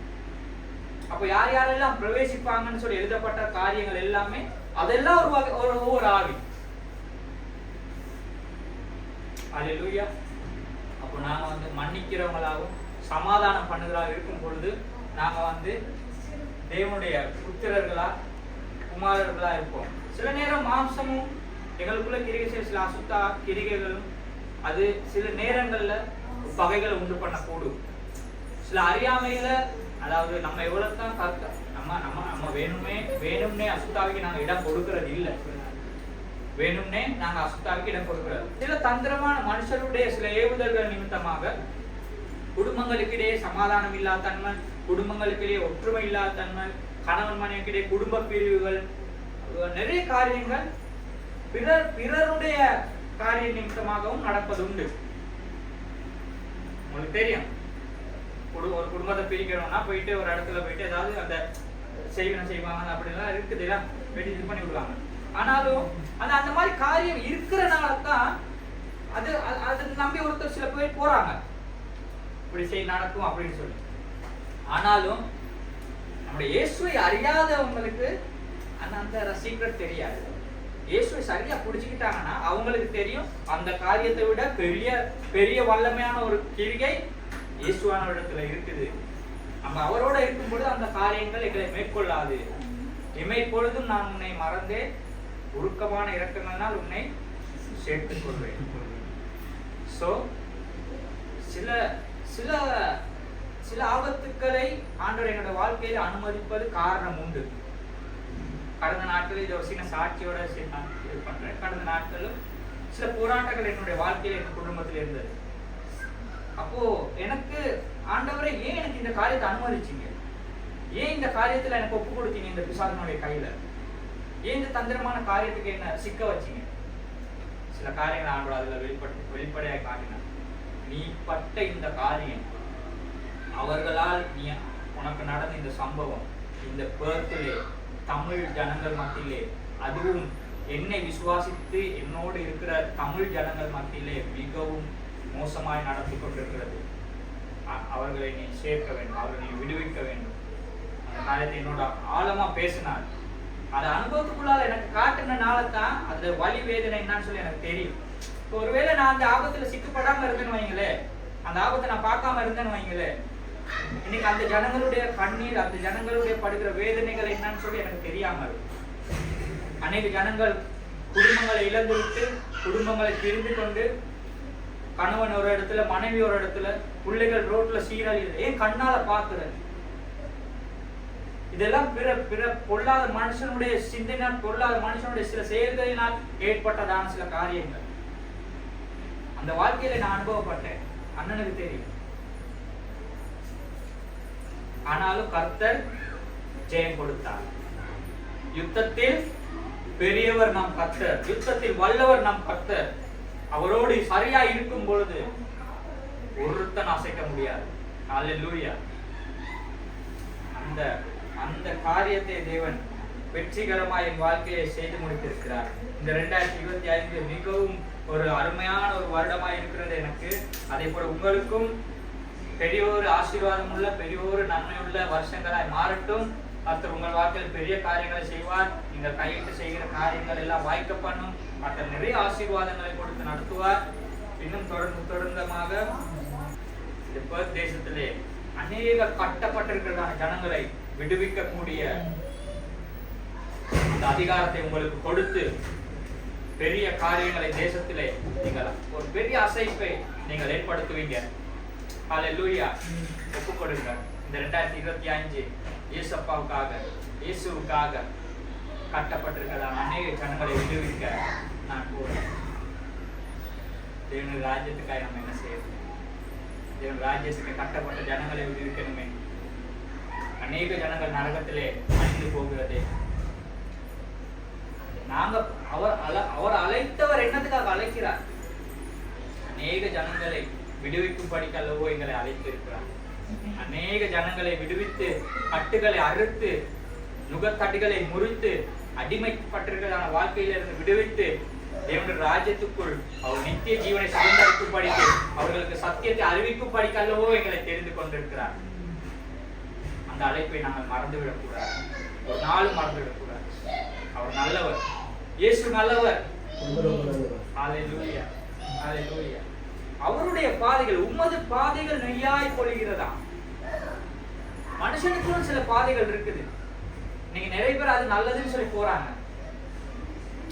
அப்ப யார் யாரெல்லாம் பிரவேசிப்பாங்கன்னு சொல்லி எழுதப்பட்ட காரியங்கள் எல்லாமே அதெல்லாம் ஒவ்வொரு ஆவி. அல்லேலூயா. அப்போ நாங்க மன்னிக்கிறவங்களாகவும் சமாதானம் பண்ணுகிறவர்களாக இருக்கும் பொழுது நாங்க தேவனுடைய புத்திரர்களா குமாரர்களா இருப்போம். சில நேரம் மாம்சமும் எங்களுக்குள்ள கிரிகை செய்ய சில அசுத்தா கிரிகைகளும் அது சில நேரங்கள்ல பகைகளை உண்டு பண்ணக்கூடும். சில அறியாமையில, அதாவது நம்ம எவ்வளவுதான் கருத்த நம்ம வேணும்னே அசுத்தாவிக்கு நாங்க இடம் கொடுக்கறது இல்லை. வேணும்னே நாங்க அசுத்தாவிக்கு இடம் கொடுக்கிறது. சில தந்திரமான மனுஷருடைய சில ஏவுதல்கள் நிமித்தமாக குடும்பங்களுக்கிடையே சமாதானம் இல்லாத தன்மை, குடும்பங்களுக்கிடையே ஒற்றுமை இல்லாத தன்மை, கணவன் மனைவிக்கிடையே குடும்ப பிரிவுகள், நிறைய காரியங்கள் பிறருடைய காரிய நிமித்தமாகவும் நடப்பது உண்டு. உங்களுக்கு தெரியும், ஒரு குடும்பத்தை பிரிக்கணும்னா போயிட்டு ஒரு இடத்துல போயிட்டு ஏதாவது அந்த செய்வாங்க அப்படிலாம் இருக்குது, வெட்டி இது பண்ணி விடுவாங்க. ஆனாலும் அந்த மாதிரி காரியம் இருக்கிறனால தான் அது நம்பி ஒருத்தர் சில பேர் போறாங்க, இப்படி நடக்கும் அப்படின்னு சொல்லி. ஆனாலும் நம்முடைய இயேசுவை அறியாதவங்களுக்கு அந்த சீக்ரெட் தெரியாது. இயேசுவை சரியா புடிச்சுக்கிட்டாங்கன்னா அவங்களுக்கு தெரியும் அந்த காரியத்தை விட பெரிய வல்லமையான ஒரு கிரிகை இயேசுவான இடத்துல இருக்குது. நம்ம அவரோட இருக்கும்பொழுது அந்த காரியங்கள் எங்களை மேற்கொள்ளாது. இமைப்பொழுதும் நான் உன்னை மறந்தே உருக்கமான இரக்கங்களால் உன்னை சேர்த்துக் கொள்வேன். சோ சில ஆபத்துக்களை ஆண்டவர் என்னோட வாழ்க்கையில அனுமதிப்பது காரணம் உண்டு. கடந்த நாட்களில் இதை ஒரு சின்ன சாட்சியோட இது பண்றேன். கடந்த நாட்களும் சில போராட்டங்கள் என்னுடைய வாழ்க்கையில எங்க குடும்பத்தில் இருந்தது. அப்போ எனக்கு ஆண்டவரை ஏன் எனக்கு இந்த காரியத்தை அனுமதிச்சீங்க, ஏன் இந்த காரியத்துல எனக்கு ஒப்பு கொடுத்தீங்க, இந்த பிசாசனுடைய கையில ஏன் இந்த தந்திரமான காரியத்துக்கு என்ன சிக்க வச்சீங்க? சில காரியங்கள் ஆண்டவர் அதுல வெளிப்படையாக காட்டினார். நீ பட்ட இந்த காரியம், அவர்களால் உனக்கு நடந்த இந்த சம்பவம், இந்த பேர்த்திலே தமிழ் ஜனங்கள் மத்தியிலே, அதுவும் என்னை விசுவாசித்து என்னோடு இருக்கிற தமிழ் ஜனங்கள் மத்தியிலே மிகவும் மோசமாய் நடத்தி கொண்டிருக்கிறது. அவர்களை நீ சேர்க்க வேண்டும், அவர்களை நீ விடுவிக்க வேண்டும். அந்த காரியத்தை என்னோட ஆழமா பேசினார். அந்த அனுபவத்துக்குள்ளால எனக்கு காட்டினால தான் அந்த வலி வேதனை என்னன்னு சொல்லி எனக்கு தெரியும். இப்போ ஒருவேளை நான் அந்த ஆபத்துல சிக்கப்படாம இருந்தேன்னு வைங்களே, அந்த ஆபத்தை நான் பார்க்காம இருந்தேன்னு வைங்களே, இன்னைக்கு அந்த ஜனங்களுடைய கண்ணீர், அந்த ஜனங்களுடைய படுகிற வேதனைகள் என்னன்னு சொல்லி எனக்கு தெரியாம இருக்கும். அநேக ஜனங்கள் குடும்பங்களை இழந்துவிட்டு, குடும்பங்களை பிரிந்து கொண்டு, கணவன் ஒரு இடத்துல, மனைவி ஒரு இடத்துல, பிள்ளைகள் ரோட்ல சீரழியுது. ஏன் கண்ணால பாக்குறது? இதெல்லாம் பிற பொல்லாத மனுஷனுடைய சிந்தனையால், பொல்லாத மனுஷனுடைய சில செயல்களினால் ஏற்பட்டதான சில காரியங்கள். அந்த வாழ்க்கையில நான் அனுபவப்பட்டேன், அண்ணனுக்கு தெரியும். ஆனாலும் கர்த்தர் ஜெயம் கொடுத்தார். யுத்தத்தில் பெரியவர் நம் கர்த்தர், யுத்தத்தில் வல்லவர் நம் கர்த்தர். அவரோடு சரியா இருக்கும் பொழுது ஒருத்தன் அசைக்க முடியாது. அல்லேலூயா. அந்த காரியத்தை தேவன் வெற்றிகரமாக என் வாழ்க்கையை செய்து முடித்திருக்கிறார். இந்த 2025 மிகவும் ஒரு அருமையான ஒரு வருடமா இருக்கிறது எனக்கு. அதே போல உங்களுக்கும் பெரிய ஒரு ஆசீர்வாதம் உள்ள, பெரிய ஒரு நன்மை உள்ள வருஷங்களாய் மாறட்டும். கர்த்தர் உங்கள் வாழ்க்கையில் பெரிய காரியங்களை செய்வார். நீங்கள் கையிட்டு செய்கிற காரியங்கள் எல்லாம் வாய்க்க பண்ணும். கர்த்தர் நிறைய ஆசீர்வாதங்களை கொடுத்து நடத்துவார். இன்னும் தொடர்ந்தமாக இந்த பெர்த் தேசத்திலே அநேக கட்டப்பட்டிருக்கிறதான ஜனங்களை விடுவிக்கக்கூடிய அந்த அதிகாரத்தை உங்களுக்கு கொடுத்து பெரிய காரியங்களை தேசத்திலே நீங்கள் ஒரு பெரிய அசைப்பை நீங்கள் ஏற்படுத்துவீங்க. ஹல்லேலூயா. ஒப்புக் கொடுங்க. இந்த 2025 இயேசப்பாவுக்காக, இயேசுவுக்காக கட்டப்பட்டிருக்கிற அநேக ஜனங்களை விடுவிக்க நான் போறேன். தேவனுடைய ராஜ்யத்துக்காக நம்ம என்ன செய்யணும்? தேவன் ராஜ்யத்துக்கு கட்டப்பட்ட ஜனங்களை விடுவிக்கணுமே. அநேக ஜனங்கள் நரகத்திலே அழிந்து போகிறதே. நாங்க அவர் அழைத்தவர் என்னத்துக்காக அழைக்கிறார்? அநேக ஜனங்களை விடுவிக்கும் படிக்கல்லவோ எங்களை அழைத்திருக்கிறார். அநேக ஜனங்களை விடுவித்து கட்டுகளை அறுத்து நுகத்தட்டுகளை முறித்து அடிமைப்பட்டிருக்கிறதான வாழ்க்கையிலிருந்து விடுவித்து தேவனுடைய ராஜ்யத்துக்குள் அவர் நித்திய ஜீவனை சுதந்திரிக்கும் படிக்க அவர்களுக்கு சத்தியத்தை அறிவிக்கும் படிக்கல்லவோ எங்களை தெரிந்து கொண்டிருக்கிறார். அந்த அழைப்பை நாங்கள் மறந்துவிடக்கூடாது. ஒரு நாளும் மறந்துவிடக்கூடாது. அவர் நல்லவர். இயேசு நல்லவர். ஹல்லேலூயா. ஹல்லேலூயா. அவருடைய பாதைகள், உமது பாதைகள் நெய்யாய் பொழிகிறதா. மனுஷனுக்கும் சில பாதைகள் இருக்குது. நீங்க நிறைய பேர் அது நல்லதுன்னு சொல்லி போறாங்க.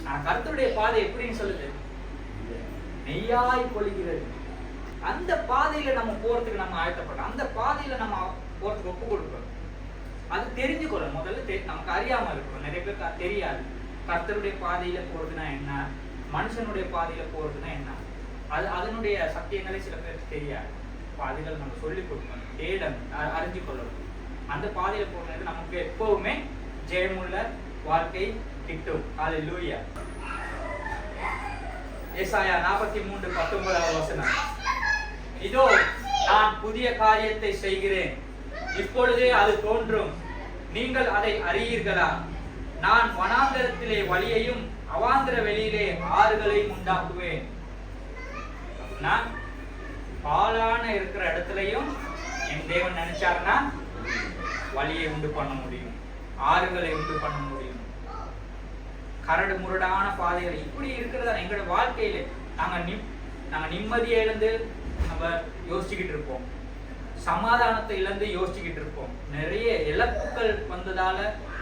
ஆனா கர்த்தருடைய பாதை எப்படின்னு சொல்லுது? நெய்யாய் பொழிகிறது. அந்த பாதையில நம்ம போறதுக்கு நம்ம ஆயத்தப்பட்டோம். அந்த பாதையில நம்ம போறதுக்கு ஒப்பு கொடுக்கணும். அது தெரிஞ்சுக்கணும். முதல்ல நமக்கு அறியாம இருக்கணும். நிறைய பேருக்கு தெரியாது. கர்த்தருடைய பாதையில போறதுன்னா என்ன, மனுஷனுடைய பாதையில போறதுன்னா என்ன, அதனுடைய சத்தியங்களே சில பேருக்கு தெரியாது. பாதைகள் நம்ம சொல்லிக் கொடுக்கணும், தேடணும், அறிஞ்சு கொள்ளணும். அந்த பாதையில போறது நமக்கு எப்பவுமே ஜெயமுள்ள வாழ்க்கை கிட்டும். ஹல்லேலூயா. ஏசாயா 43:19 இதோ நான் புதிய காரியத்தை செய்கிறேன், இப்பொழுதே அது தோன்றும், நீங்கள் அதை அறியீர்களா? நான் வனாந்தரத்திலே வழியையும் அவாந்தர வெளியிலே ஆறுகளையும் உண்டாக்குவேன். நான் பாலான இருக்கிற இடத்துலயும் என் தேவன் நினைச்சாருன்னா வழியை உண்டு பண்ண முடியும், ஆறுகளை உண்டு பண்ண முடியும். கரடு முரடான பாதைகள் இப்படி இருக்கிறதா எங்களோட வாழ்க்கையில நாங்க நிம்மதியை இழந்து நம்ம யோசிச்சுக்கிட்டு இருப்போம், சமாதானத்தை இழந்து யோசிச்சுக்கிட்டு இருப்போம். நிறைய இழப்புகள் வந்ததால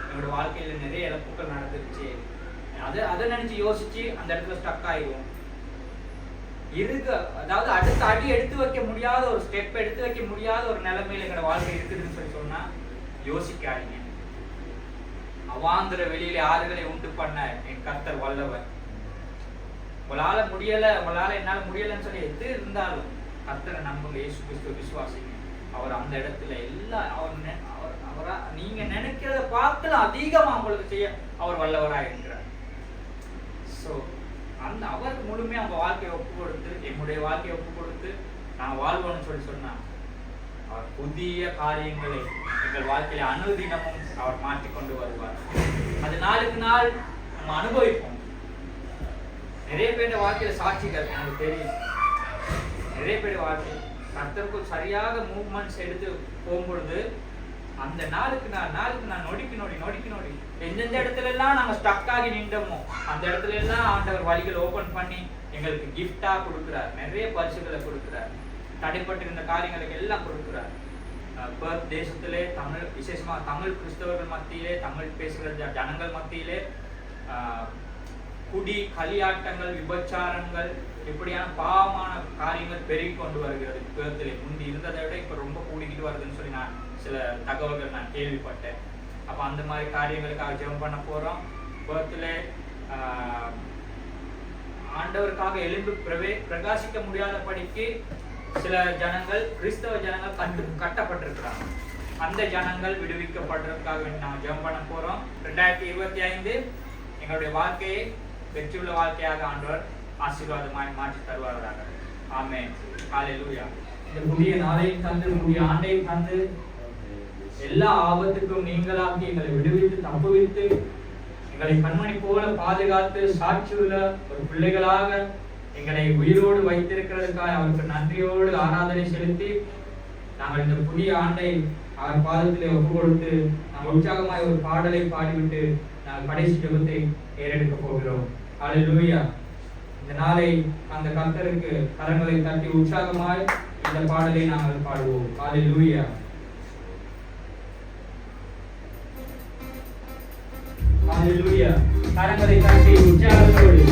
என்னோட வாழ்க்கையில நிறைய இழப்புகள் நடந்துருச்சு. அதை நினைச்சு யோசிச்சு அந்த இடத்துல ஸ்டக் ஆயிடுவோம். அதாவது அடுத்த அடி எடுத்து வைக்க முடியாத ஒரு ஸ்டெப் எடுத்து வைக்க முடியாத ஒரு நிலைமையில எங்களோட வாழ்க்கை இருக்குதுன்னு சொல்லி சொன்னா யோசிக்காதீங்க. அவாந்திர வெளியில ஆறுகளை உண்டு பண்ண என் கர்த்தர் வல்லவர். உங்களால முடியல, உங்களால என்னால முடியலன்னு சொல்லி எது இருந்தாலும் கர்த்தரை நம்புங்க, இயேசு கிறிஸ்துவ விசுவாசிங்க. அவர் அந்த இடத்துல அவரா நீங்க நினைக்கிறத பார்க்கல அதிகமா உங்களுக்கு செய்ய அவர் வல்லவராக இருக்கிறார். சோ அந்த அவருக்கு முழுமையா அவங்க வாழ்க்கையை ஒப்பு கொடுத்து, என்னுடைய வாழ்க்கையை ஒப்பு கொடுத்து நான் வாழ்வோன்னு சொல்லி சொன்னா அவர் புதிய காரியங்களை எங்கள் வாழ்க்கையில அனுதினமும் அவர் மாற்றிக்கொண்டு வருவார். அது நாளுக்கு நாள் நம்ம அனுபவிப்போம். நிறைய பேருடைய வாழ்க்கையில சாட்சிகள் எனக்கு தெரியும். நிறைய பேருடைய வாழ்க்கை கர்த்தருக்கு சரியாக மூவ்மெண்ட்ஸ் எடுத்து போகும்பொழுது அந்த நாளுக்கு நான் நொடிக்கு நொடி எந்தெந்த இடத்துல எல்லாம் நாங்க ஸ்டக் ஆகி நின்றோமோ அந்த இடத்துல எல்லாம் ஆண்டவர் வழிகள் ஓபன் பண்ணி எங்களுக்கு கிஃப்டா கொடுக்கிறார். நிறைய பரிசுகளை கொடுக்கிறார். தடைப்பட்டிருந்த காரியங்களுக்கு எல்லாம் கொடுக்கிறார். பர்த் தேசத்திலே தமிழ், விசேஷமா தமிழ் கிறிஸ்தவர்கள் மத்தியிலே, தமிழ் பேசுகிற ஜனங்கள் மத்தியிலே குடி, களியாட்டங்கள், விபச்சாரங்கள், இப்படியான பாவமான காரியங்கள் பெருகி கொண்டு வருகிறது. பேர்த்திலே முந்தி இருந்ததை விட இப்ப ரொம்ப கூடிக்கிட்டு வருதுன்னு சொல்லி நான் சில தகவல்கள் நான் கேள்விப்பட்டேன். அப்ப அந்த மாதிரி காரியங்களுக்காக ஜெபம் பண்ண போறோம். பேர்த்திலே ஆண்டவருக்காக எழுந்து பிரகாசிக்க முடியாத படிக்கு சில ஜனங்கள், கிறிஸ்தவ ஜனங்கள் கட்டப்பட்டிருக்கிறாங்க. அந்த ஜனங்கள் விடுவிக்கப்படுறதுக்காக நாங்கள் ஜெபம் பண்ண போறோம். 2025 எங்களுடைய வாழ்க்கையை வெற்றியுள்ள வாழ்க்கையாக ஆண்டவர் ஆசீர்வாதமாய் மாற்றி தருவார்களாக. ஆமென். ஹல்லேலூயா. இந்த புதிய நாளையும் தந்து, புதிய ஆண்டையும் தந்து, எல்லா ஆபத்துக்கும் நீங்களாக்கி எங்களை விடுவித்து தப்புவித்து எங்களை கண்மணி போல பாதுகாத்து சாட்சியுள்ள ஒரு பிள்ளைகளாக எங்களை உயிரோடு வைத்திருக்கிறதுக்காக அவருக்கு நன்றியோடு ஆராதனை செலுத்தி நாங்கள் இந்த புதிய ஆண்டை அவர் பாதத்திலே ஒப்பு கொடுத்து நாங்கள் உற்சாகமாய் ஒரு பாடலை பாடிவிட்டு நாங்கள் கடைசி ஜெபத்தை ஏறெடுக்க போகிறோம். ஹல்லேலூயா. இந்த நாளை அந்த கர்த்தருக்கு கரங்களை தட்டி உற்சாகமாய் இந்த பாடலை நாங்கள் பாடுவோம். ஹல்லேலூயா. ஹல்லேலூயா. கரங்களை தட்டி உற்சாகத்தோடு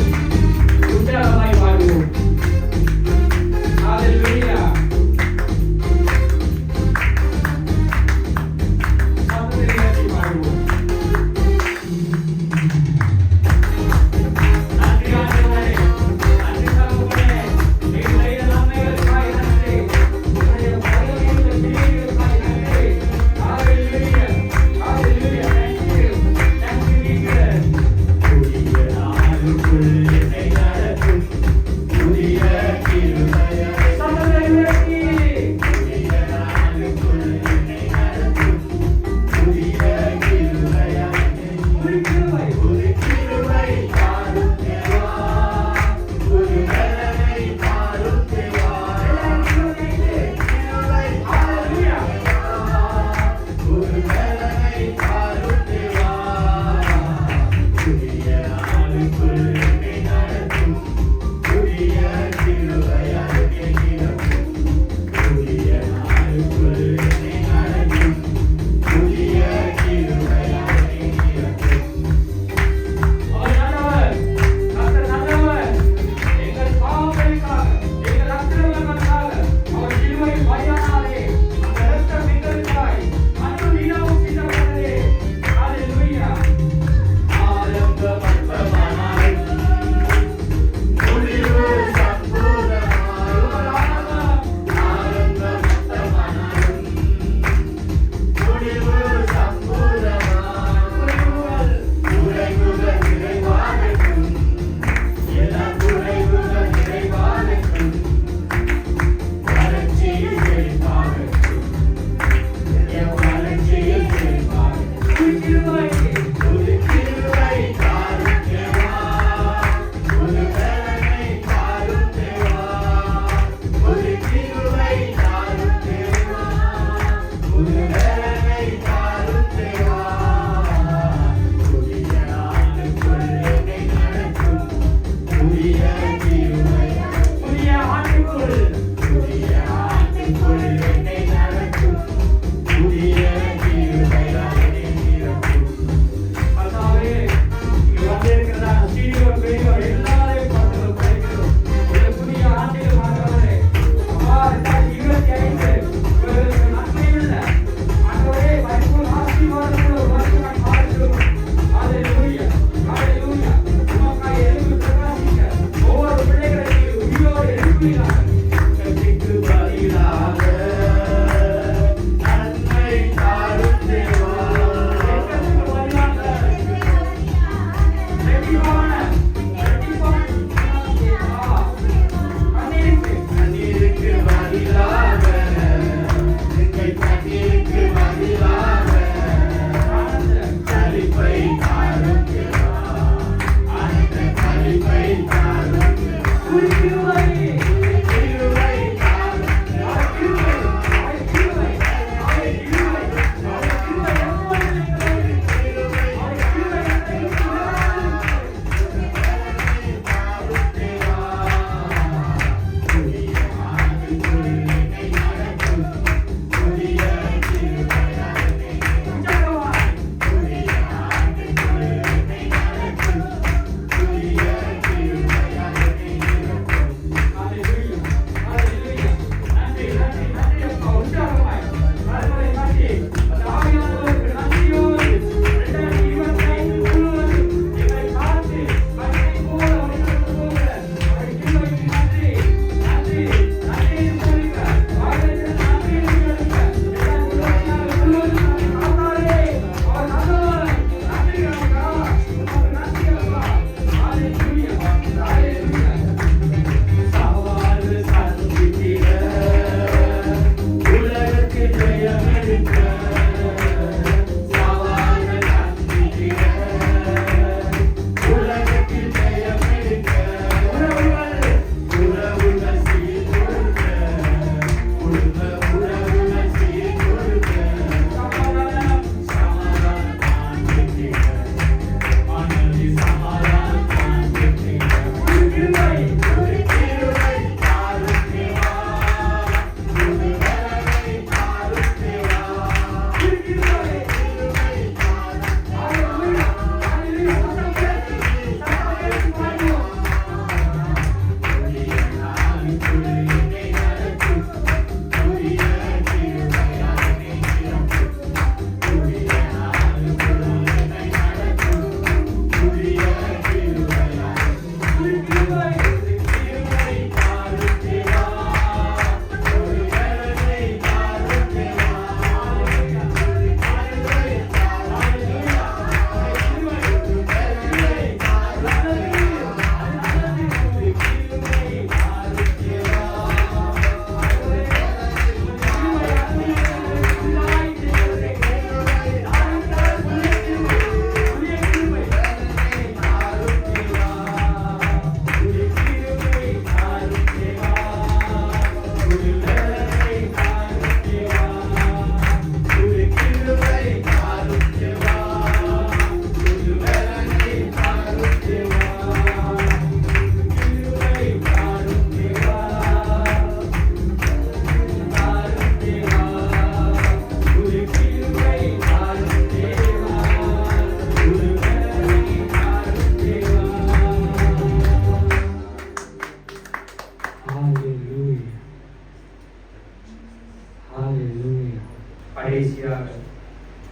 கடைசியாக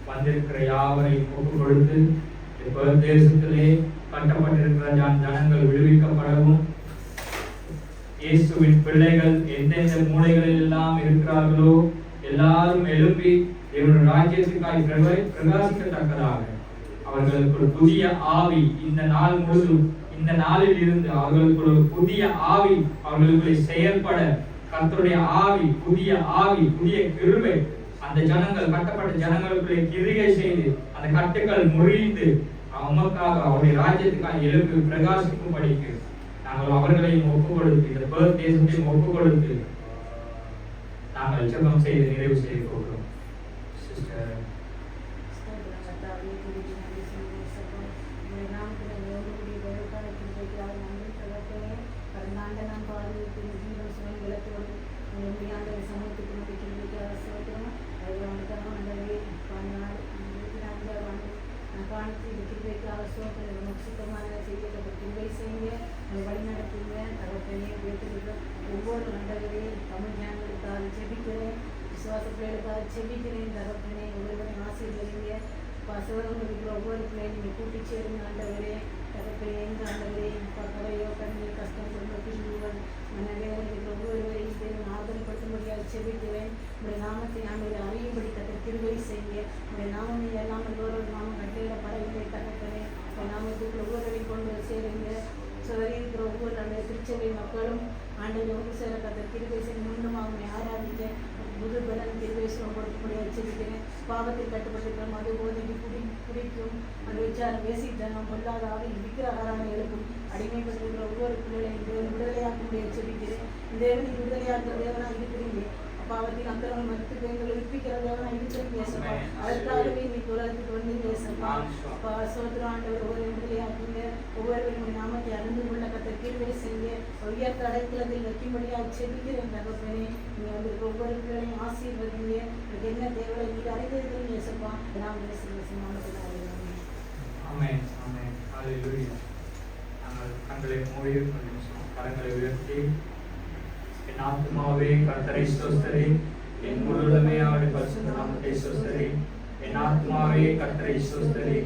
வந்திருக்கிற யாவரையும் ஒப்புக் கொடுத்து தேசத்திலே கட்டப்பட்டிருக்கிற ஜனங்கள் விடுவிக்கப்படவும், இயேசுவின் பிள்ளைகள் எந்தெந்த மூலைகளில் எல்லாம் இருக்கிறார்களோ எல்லாரும் எழுப்பி தேவனுடைய ராஜ்யத்துக்காய் பிரகாசிக்கத்தக்கதாக அவர்களுக்கு ஒரு புதிய ஆவி இந்த நாள் முழுதும், இந்த நாளில் இருந்து அவர்களுக்கு ஒரு புதிய ஆவி அவர்களுக்குள்ளே செயல்பட கர்த்தருடைய ஆவி, புதிய ஆவி, புதிய கிருபை அந்த ஜனங்கள், கட்டப்பட்ட ஜனங்களுக்குள்ளே கிரியை செய்து அந்த கட்டுகள் முறிந்து உமக்காக அவருடைய ராஜ்யத்துக்காக எழுப்பி பிரகாசிக்கும்படிக்கு நாங்கள் அவர்களையும் ஒப்புக் கொடுத்து, இந்த பேர்த் தேசத்தையும் ஒப்புக் கொடுத்து நாங்கள் ஜெபம் செய்து நிறைவு செய்து கொள்கிறோம். சிஸ்டர் ஒவ்வொரு மண்டலங்களையும் தமிழ் ஞானங்களுக்காக செபிக்கிறேன், விசுவாச பிள்ளைகளுக்காக செபிக்கிறேன். தகப்பனே ஒவ்வொருவரையும் ஆசீர்வதிங்க. பசவரம் இருக்கிற ஒவ்வொரு பிள்ளையும் நீங்கள் கூட்டி சேருங்க ஆண்டவரே. தகப்பனே எந்த ஆண்டவரே கரையோ கண்ணீர் கஷ்டம் குடும்பத்தில் மனவேதனை இருக்கிற ஒவ்வொருவரையும் தேவன் ஆதரப்படுத்தும்படியாக செபிக்கிறேன். உடைய நாமத்தை நாங்கள் அறியும்படி கத்த கிருபை செய்ய, உடைய நாமம் எல்லாமல் ஒவ்வொரு நாமம் கட்டிடப்படவில்லை. தகப்பனே உடைய நாமத்துக்கு ஒவ்வொருவரையும் கொண்டு சேருங்க. இருக்கிற ஒவ்வொரு அந்த திருச்சபை மக்களும் ஆண்டவர் ஒன்று சேர கத்த கிருபை செய்ய மீண்டும் அவனை ஆராதிக்க புது பலன் கிருபேசம் கொடுக்கும்படியாக வச்சிருக்கிறேன். பாவத்தில் கட்டுப்பட்டிருக்கிற மது போதைக்கு குடிக்கும் அந்த விசாரம் வேசித்தனம் பொல்லாத ஆவி விக்கிர ஆராதனைகளுக்கும் அடிமைப்பட்டிருக்கிற ஒவ்வொரு பிள்ளைகளையும் விடுதலையாக்க முடிய செபிக்கிறேன். தேவனை விடுதலையாக்குற தேவனாக இருக்கிறீங்க. பாவத்தின் அக்கிரமம் மன்னித்து எங்களை உயிர்ப்பிக்கிற தேவனாக இருக்கிறீங்க இயேசுப்பா. அதற்காகவே நீ உலகத்துக்கு வந்தீங்க இயேசுப்பா. அப்பா ஸ்தோத்திரம் ஆண்டவர், ஒவ்வொரு விடுதலையாக்குங்க. ஒவ்வொருவரும் நாமத்தை அறிந்து கொள்ள கத்த கிருபை செய்ய உயர்த்த அடைக்கலத்தில் வைக்கும்படியாக செபிக்கிறேன் தகப்பனே. நீங்க வந்து ஒவ்வொரு பிள்ளையும் ஆசீர்வதிங்க. என்ன தேவனை நீங்க அறிந்திருக்கிறீங்க இயேசுப்பா. நாம் நாமத்தில் ஆமென் ஆமென் ஹalleluya. நாங்கள் கண்களை மூடி ஒரு நிமிஷம் கரங்களை உயர்த்தி, என் ஆத்துமாவே கர்த்தரை ஸ்தோத்திரி, என் முழுவதுமே அவருடைய பரிசுத்த நாமத்தை ஸ்தோத்திரி. என் ஆத்துமாவே கர்த்தரை ஸ்தோத்திரி,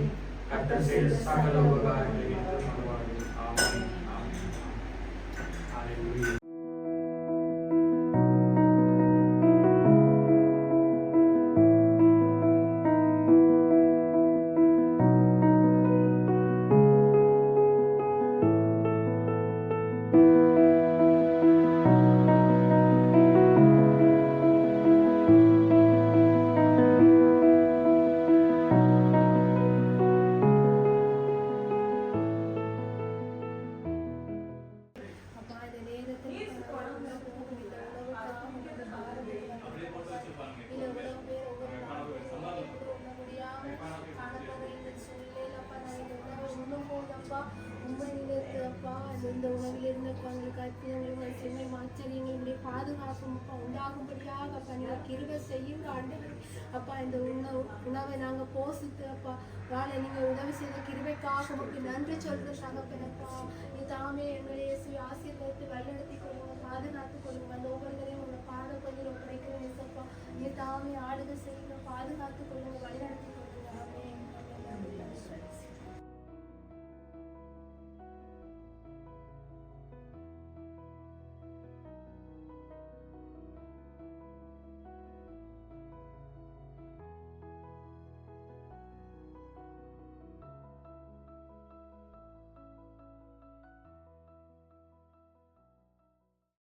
கர்த்தர் செய்த சகல உபகாரங்களை என்றும் மறவாதே. ஆமென் ஆமென் ஹalleluya. இந்த உணவிலிருந்து எங்களுக்கு அற்புதங்களும் செம்மையும் ஆச்சரியங்களுடைய பாதுகாப்பும் அப்பா உண்டாகும்படியாக அப்பா நீங்கள் கிருபை செய்யுங்க ஆண்டவரே. அப்பா இந்த உணவை நாங்கள் போசித்து அப்பா வாழ நீங்கள் உதவி செய்த கிருபைக்காக உங்களுக்கு நன்றி சொல்கிற தகப்பனப்பா. நீ தாமே எங்களை இயேசுவை ஆசீர்வதித்து வழிநடத்தி கொள்ளுங்க, பாதுகாத்து கொள்ளுங்க. அந்த ஒவ்வொருவரையும் உங்களை பாட கொஞ்சம் ஒப்படைக்கிறேன் இயேசப்பா. நீ தாமே ஆளுகை செய்யுங்க